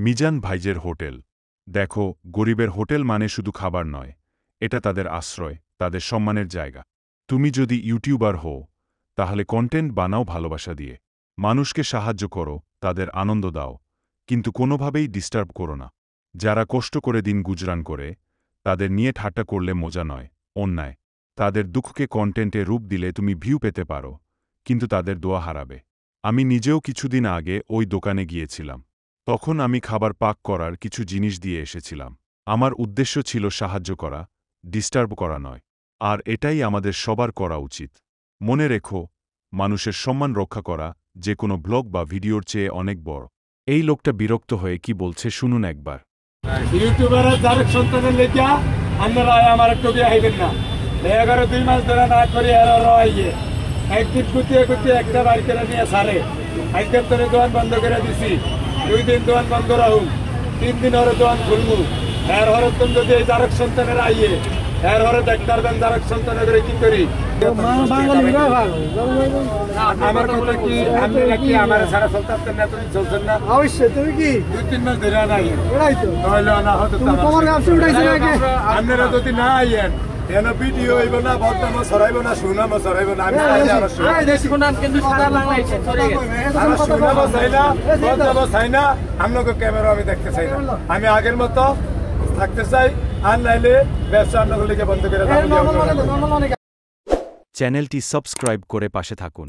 Mizan ভাইজের hotel. দেখো, গরিবের hotel মানে শুধু খাবার নয়, এটা তাদের আশ্রয়, তাদের সম্মানের জায়গা। তুমি যদি ইউটিউবার হও, তাহলে কন্টেন্ট বানাও ভালোবাসা দিয়ে, মানুষকে সাহায্য করো, তাদের আনন্দ দাও, কিন্তু কোনোভাবেই ডিস্টার্ব করো না। যারা কষ্ট করে দিন গুজরান করে, তাদের নিয়ে ঠাট্টা করলে মজা নয়, অন্যায়। তাদের দুঃখকে কন্টেন্টে রূপ দিলে তুমি ভিউ পেতে পারো, কিন্তু তাদের দোয়া হারাবে। আমি নিজেও কিছুদিন আগে ওই দোকানে গিয়েছিলাম। তখন আমি খাবার পাক করার কিছু জিনিস দিয়ে এসেছিলাম। আমার উদ্দেশ্য ছিল সাহায্য করা, ডিস্টার্ব করা নয়। আর এটাই আমাদের সবার করা উচিত। মনে রেখো, মানুষের সম্মান রক্ষা করা যে কোনো ব্লগ বা ভিডিওর চেয়ে অনেক বড়। এই লোকটা বিরক্ত হয়ে কি বলছে শুনুন একবার। ইউটিউবারের যার সন্তানের লেখা আপনারা আমার একটু আইবেন না। 11-2 মাস ধরে না করি আইয়ে একদিন কুতিয়ে কুতিয়ে একটা বাড়ি করে নিয়ে সারে। আজকে তোরে দোকান বন্ধ করে দিছি, 2 দিন দোকান বন্ধ রাখুন, 3 দিন হরে দোকান খুলবো। এর হরে তুমি যদি এই জারক সন্তানের আইয়ে এর হরে দেখতার দেন জারক সন্তানের করে কি করি। আমার কথা কি আপনি নাকি আমার সারা চলতেন না, তুমি চলছেন না? অবশ্যই। তুমি কি 2-3 মাস ধরে নাই এটাই তো তাহলে না হতো। তোমার ব্যবসা উঠাইছে নাকি? আপনারা যদি না আইয়েন এন ভিডিও হইব না, বদনামও ছড়াইব না, সুনামও ছড়াইব না। আমি সুনামও চাই না, বদনামও চাই না, আপনাকে ক্যামেরা আমি দেখতে চাই না। আমি আগের মতো থাকতে চাই, আর নাইলে ব্যবসা আপনাকে লিখে বন্ধ করে চ্যানেলটি সাবস্ক্রাইব করে পাশে থাকুন।